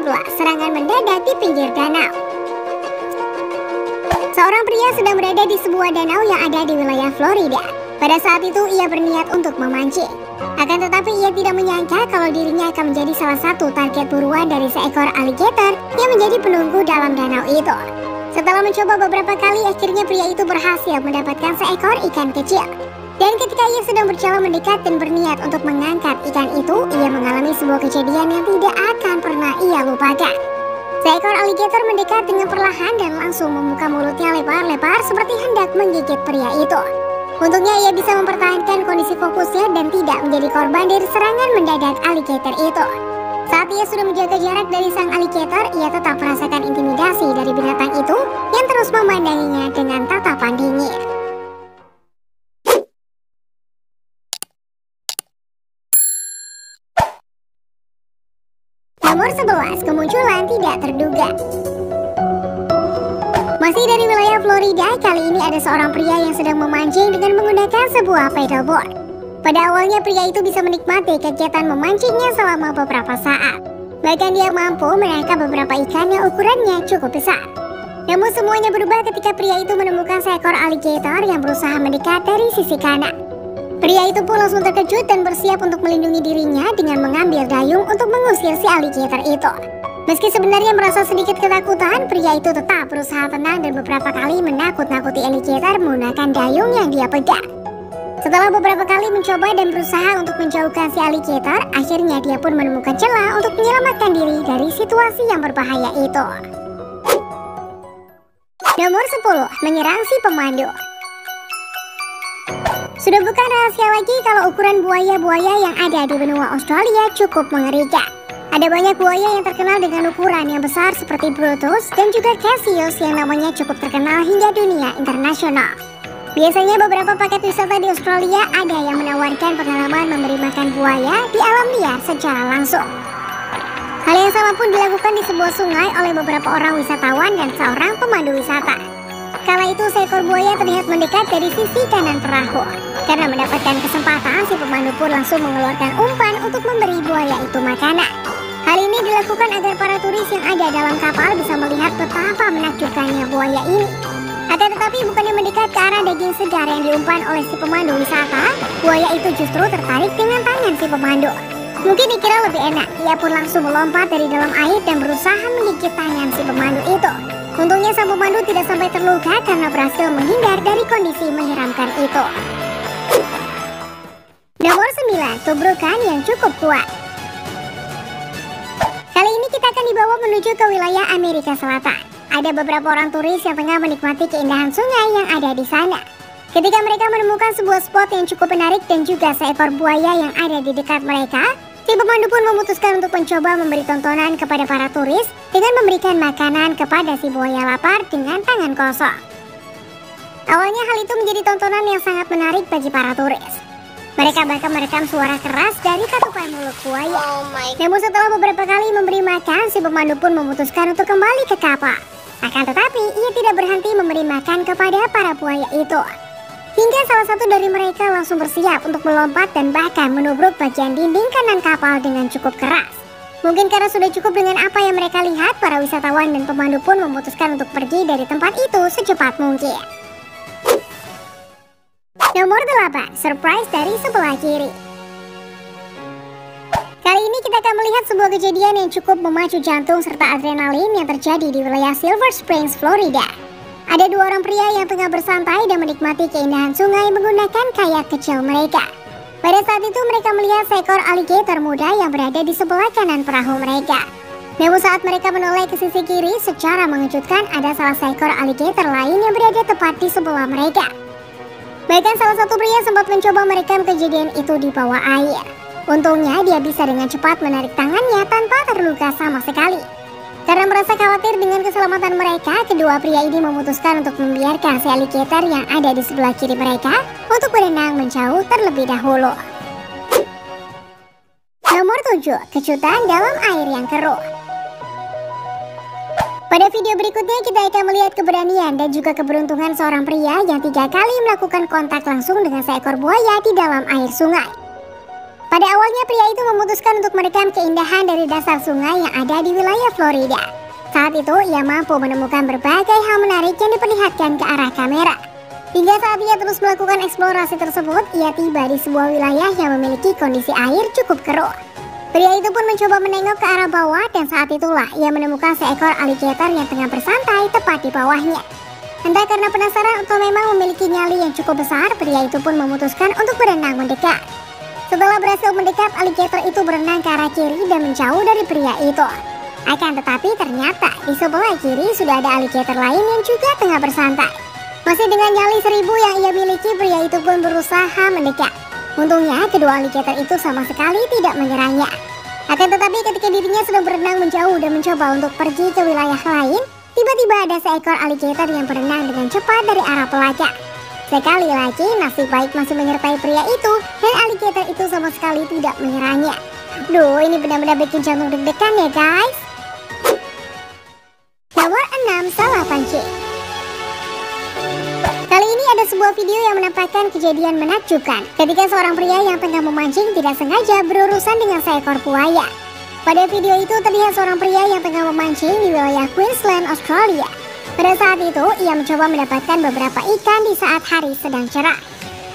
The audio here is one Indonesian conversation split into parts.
11. Serangan mendadak di pinggir danau. Seorang pria sedang berada di sebuah danau yang ada di wilayah Florida. Pada saat itu ia berniat untuk memancing. Akan tetapi ia tidak menyangka kalau dirinya akan menjadi salah satu target buruan dari seekor alligator yang menjadi penunggu dalam danau itu. Setelah mencoba beberapa kali, akhirnya pria itu berhasil mendapatkan seekor ikan kecil. Dan ketika ia sedang berjalan mendekat dan berniat untuk mengangkat ikan itu, ia mengalami sebuah kejadian yang tidak akan pernah ia lupakan. Seekor alligator mendekat dengan perlahan dan langsung membuka mulutnya lebar-lebar seperti hendak menggigit pria itu. Untungnya ia bisa mempertahankan kondisi fokusnya dan tidak menjadi korban dari serangan mendadak alligator itu. Saat ia sudah menjaga jarak dari sang alligator, ia tetap merasakan intimidasi dari binatang itu yang terus memandanginya dengan tatapan dingin. Nomor 11. Kemunculan tidak terduga. Masih dari wilayah Florida, kali ini ada seorang pria yang sedang memancing dengan menggunakan sebuah paddleboard. Pada awalnya pria itu bisa menikmati kegiatan memancingnya selama beberapa saat. Bahkan dia mampu menangkap beberapa ikan yang ukurannya cukup besar. Namun semuanya berubah ketika pria itu menemukan seekor alligator yang berusaha mendekat dari sisi kanan. Pria itu pun langsung terkejut dan bersiap untuk melindungi dirinya dengan mengambil dayung untuk mengusir si alligator itu. Meski sebenarnya merasa sedikit ketakutan, pria itu tetap berusaha tenang dan beberapa kali menakut-nakuti alligator menggunakan dayung yang dia pegang. Setelah beberapa kali mencoba dan berusaha untuk menjauhkan si alligator, akhirnya dia pun menemukan celah untuk menyelamatkan diri dari situasi yang berbahaya itu. Nomor 10. Menyerang si pemandu. Sudah bukan rahasia lagi kalau ukuran buaya-buaya yang ada di benua Australia cukup mengerikan. Ada banyak buaya yang terkenal dengan ukuran yang besar seperti Brutus dan juga Cassius yang namanya cukup terkenal hingga dunia internasional. Biasanya beberapa paket wisata di Australia ada yang menawarkan pengalaman memberi makan buaya di alam liar secara langsung. Hal yang sama pun dilakukan di sebuah sungai oleh beberapa orang wisatawan dan seorang pemandu wisata. Kala itu seekor buaya terlihat mendekat dari sisi kanan perahu. Karena mendapatkan kesempatan, si pemandu pun langsung mengeluarkan umpan untuk memberi buaya itu makanan. Hal ini dilakukan agar para turis yang ada dalam kapal bisa melihat betapa menakjubkannya buaya ini. Akan tetapi bukannya mendekat ke arah daging segar yang diumpan oleh si pemandu wisata, buaya itu justru tertarik dengan tangan si pemandu. Mungkin dikira lebih enak, ia pun langsung melompat dari dalam air dan berusaha menggigit tangan si pemandu itu. Untungnya sang pemandu tidak sampai terluka karena berhasil menghindar dari kondisi menyeramkan itu. Nomor 9. Tubrukan yang cukup kuat. Kali ini kita akan dibawa menuju ke wilayah Amerika Selatan. Ada beberapa orang turis yang tengah menikmati keindahan sungai yang ada di sana. Ketika mereka menemukan sebuah spot yang cukup menarik dan juga seekor buaya yang ada di dekat mereka, si pemandu pun memutuskan untuk mencoba memberi tontonan kepada para turis dengan memberikan makanan kepada si buaya lapar dengan tangan kosong. Awalnya hal itu menjadi tontonan yang sangat menarik bagi para turis. Mereka bahkan merekam suara keras dari katupan mulut buaya. Namun setelah beberapa kali memberi makan, si pemandu pun memutuskan untuk kembali ke kapal. Akan tetapi, ia tidak berhenti memberi makan kepada para buaya itu. Hingga salah satu dari mereka langsung bersiap untuk melompat dan bahkan menubruk bagian dinding kanan kapal dengan cukup keras. Mungkin karena sudah cukup dengan apa yang mereka lihat, para wisatawan dan pemandu pun memutuskan untuk pergi dari tempat itu secepat mungkin. Nomor 8. Surprise dari sebelah kiri. Kali ini kita akan melihat sebuah kejadian yang cukup memacu jantung serta adrenalin yang terjadi di wilayah Silver Springs, Florida. Ada dua orang pria yang tengah bersantai dan menikmati keindahan sungai menggunakan kayak kecil mereka. Pada saat itu mereka melihat seekor alligator muda yang berada di sebelah kanan perahu mereka. Namun saat mereka menoleh ke sisi kiri, secara mengejutkan ada salah seekor alligator lain yang berada tepat di sebelah mereka. Bahkan salah satu pria sempat mencoba merekam kejadian itu di bawah air. Untungnya dia bisa dengan cepat menarik tangannya tanpa terluka sama sekali. Karena merasa khawatir dengan keselamatan mereka, kedua pria ini memutuskan untuk membiarkan si alligator yang ada di sebelah kiri mereka untuk berenang menjauh terlebih dahulu. Nomor 7. Kejutan dalam air yang keruh. Pada video berikutnya kita akan melihat keberanian dan juga keberuntungan seorang pria yang 3 kali melakukan kontak langsung dengan seekor buaya di dalam air sungai. Pada awalnya pria itu memutuskan untuk merekam keindahan dari dasar sungai yang ada di wilayah Florida. Saat itu ia mampu menemukan berbagai hal menarik yang diperlihatkan ke arah kamera. Hingga saat ia terus melakukan eksplorasi tersebut, ia tiba di sebuah wilayah yang memiliki kondisi air cukup keruh. Pria itu pun mencoba menengok ke arah bawah dan saat itulah ia menemukan seekor alligator yang tengah bersantai tepat di bawahnya. Entah karena penasaran atau memang memiliki nyali yang cukup besar, pria itu pun memutuskan untuk berenang mendekat. Setelah berhasil mendekat, alligator itu berenang ke arah kiri dan menjauh dari pria itu. Akan tetapi ternyata di sebelah kiri sudah ada alligator lain yang juga tengah bersantai. Masih dengan nyali 1000 yang ia miliki, pria itu pun berusaha mendekat. Untungnya kedua alligator itu sama sekali tidak menyerangnya. Akan tetapi ketika dirinya sedang berenang menjauh dan mencoba untuk pergi ke wilayah lain, tiba-tiba ada seekor alligator yang berenang dengan cepat dari arah pelacak. Sekali lagi nasib baik masih menyertai pria itu dan alligator itu sama sekali tidak menyerangnya. Duh, ini benar-benar bikin jantung deg-degan ya guys. Nomor 6, salah pancing. Kali ini ada sebuah video yang menampakkan kejadian menakjubkan ketika seorang pria yang tengah memancing tidak sengaja berurusan dengan seekor buaya. Pada video itu terlihat seorang pria yang tengah memancing di wilayah Queensland, Australia. Pada saat itu, ia mencoba mendapatkan beberapa ikan di saat hari sedang cerah.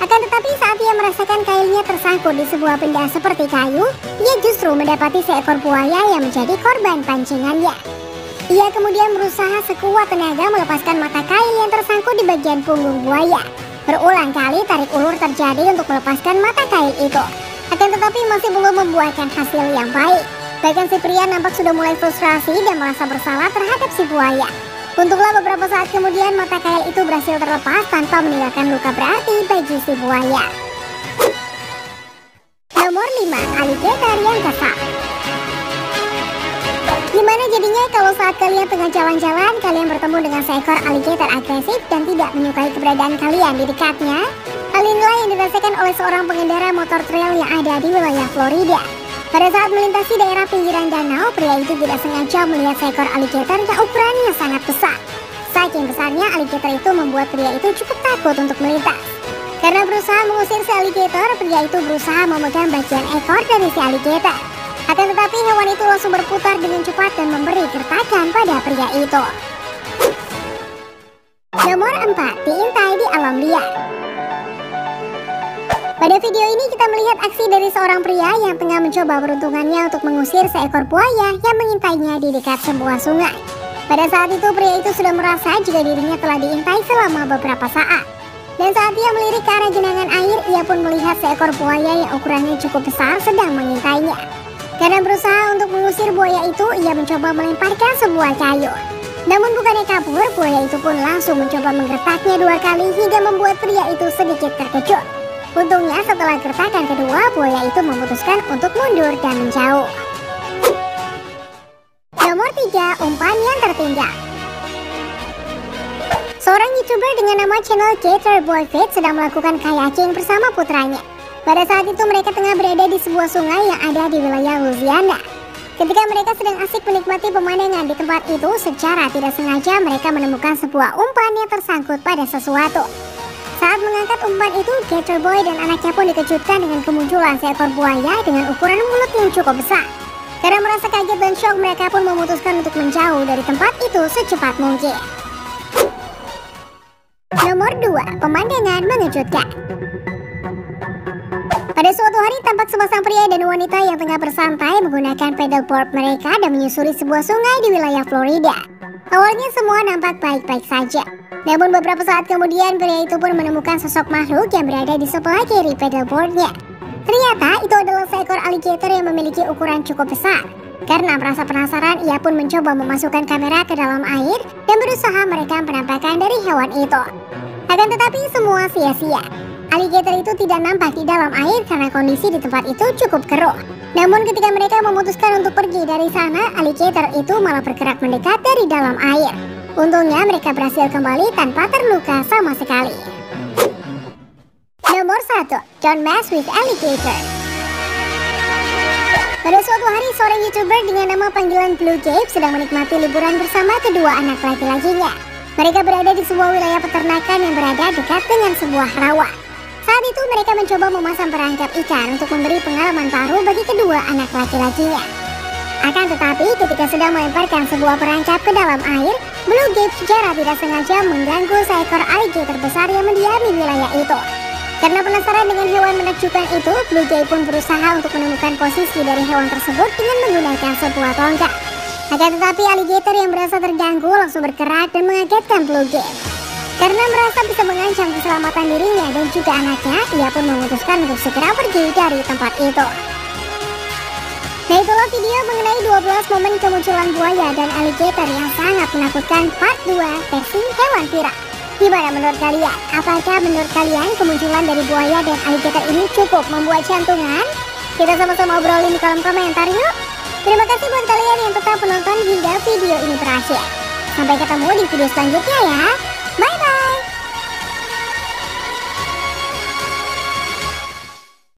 Akan tetapi saat ia merasakan kailnya tersangkut di sebuah benda seperti kayu, ia justru mendapati seekor buaya yang menjadi korban pancingannya. Ia kemudian berusaha sekuat tenaga melepaskan mata kail yang tersangkut di bagian punggung buaya. Berulang kali tarik ulur terjadi untuk melepaskan mata kail itu. Akan tetapi masih belum membuahkan hasil yang baik. Bahkan si pria nampak sudah mulai frustrasi dan merasa bersalah terhadap si buaya. Untunglah beberapa saat kemudian mata kail itu berhasil terlepas tanpa meninggalkan luka berarti bagi si buaya. Nomor 5, alligator yang kesal. Gimana jadinya kalau saat kalian tengah jalan-jalan, kalian bertemu dengan seekor alligator agresif dan tidak menyukai keberadaan kalian di dekatnya? Hal inilah yang dirasakan oleh seorang pengendara motor trail yang ada di wilayah Florida. Pada saat melintasi daerah pinggiran danau, pria itu tidak sengaja melihat seekor alligator yang ukurannya sangat besar. Saking besarnya, alligator itu membuat pria itu cukup takut untuk melintas. Karena berusaha mengusir si alligator, pria itu berusaha memegang bagian ekor dari si alligator. Akan tetapi hewan itu langsung berputar dengan cepat dan memberi gertakan pada pria itu. Nomor 4, diintai di alam liar. Pada video ini kita melihat aksi dari seorang pria yang tengah mencoba peruntungannya untuk mengusir seekor buaya yang mengintainya di dekat sebuah sungai. Pada saat itu pria itu sudah merasa jika dirinya telah diintai selama beberapa saat. Dan saat ia melirik ke arah genangan air, ia pun melihat seekor buaya yang ukurannya cukup besar sedang mengintainya. Karena berusaha untuk mengusir buaya itu, ia mencoba melemparkan sebuah kayu. Namun bukannya kabur, buaya itu pun langsung mencoba menggertaknya 2 kali hingga membuat pria itu sedikit terkejut. Untungnya setelah gertakan kedua, buaya itu memutuskan untuk mundur dan menjauh. Nomor 3, umpan yang tertinggal. Seorang YouTuber dengan nama channel Gator Boy Fit sedang melakukan kayaking bersama putranya. Pada saat itu mereka tengah berada di sebuah sungai yang ada di wilayah Louisiana. Ketika mereka sedang asik menikmati pemandangan di tempat itu, secara tidak sengaja mereka menemukan sebuah umpan yang tersangkut pada sesuatu. Saat mengangkat umpan itu, Gator Boy dan anaknya pun dikejutkan dengan kemunculan seekor buaya dengan ukuran mulut yang cukup besar. Karena merasa kaget dan shock, mereka pun memutuskan untuk menjauh dari tempat itu secepat mungkin. Nomor 2, pemandangan mengejutkan. Pada suatu hari tampak sepasang pria dan wanita yang tengah bersantai menggunakan paddleboard mereka dan menyusuri sebuah sungai di wilayah Florida. Awalnya semua nampak baik-baik saja. Namun beberapa saat kemudian pria itu pun menemukan sosok makhluk yang berada di sebelah kiri paddleboardnya. Ternyata itu adalah seekor alligator yang memiliki ukuran cukup besar. Karena merasa penasaran, ia pun mencoba memasukkan kamera ke dalam air dan berusaha merekam penampakan dari hewan itu. Akan tetapi semua sia-sia. Alligator itu tidak nampak di dalam air karena kondisi di tempat itu cukup keruh. Namun ketika mereka memutuskan untuk pergi dari sana, alligator itu malah bergerak mendekat dari dalam air. Untungnya mereka berhasil kembali tanpa terluka sama sekali. Nomor 1, don't mess with alligator. Pada suatu hari, seorang YouTuber dengan nama panggilan Blue Gabe sedang menikmati liburan bersama kedua anak laki-lakinya. Mereka berada di sebuah wilayah peternakan yang berada dekat dengan sebuah rawa. Saat itu mereka mencoba memasang perangkap ikan untuk memberi pengalaman baru bagi kedua anak laki-lakinya. Akan tetapi ketika sedang melemparkan sebuah perangkap ke dalam air, Blue Gate secara tidak sengaja mengganggu seekor alligator besar yang mendiami wilayah itu. Karena penasaran dengan hewan menakjubkan itu, Blue Jay pun berusaha untuk menemukan posisi dari hewan tersebut dengan menggunakan sebuah tongkat. Akan tetapi alligator yang merasa terganggu langsung bergerak dan mengagetkan Blue Jay. Karena merasa bisa mengancam keselamatan dirinya dan juga anaknya, ia pun memutuskan untuk segera pergi dari tempat itu. Nah, itulah video mengenai 12 momen kemunculan buaya dan alligator yang sangat menakutkan part 2 versi hewan viral. Gimana menurut kalian? Apakah menurut kalian kemunculan dari buaya dan alligator ini cukup membuat jantungan? Kita sama-sama obrolin di kolom komentar yuk. Terima kasih buat kalian yang tetap menonton hingga video ini berakhir. Sampai ketemu di video selanjutnya ya.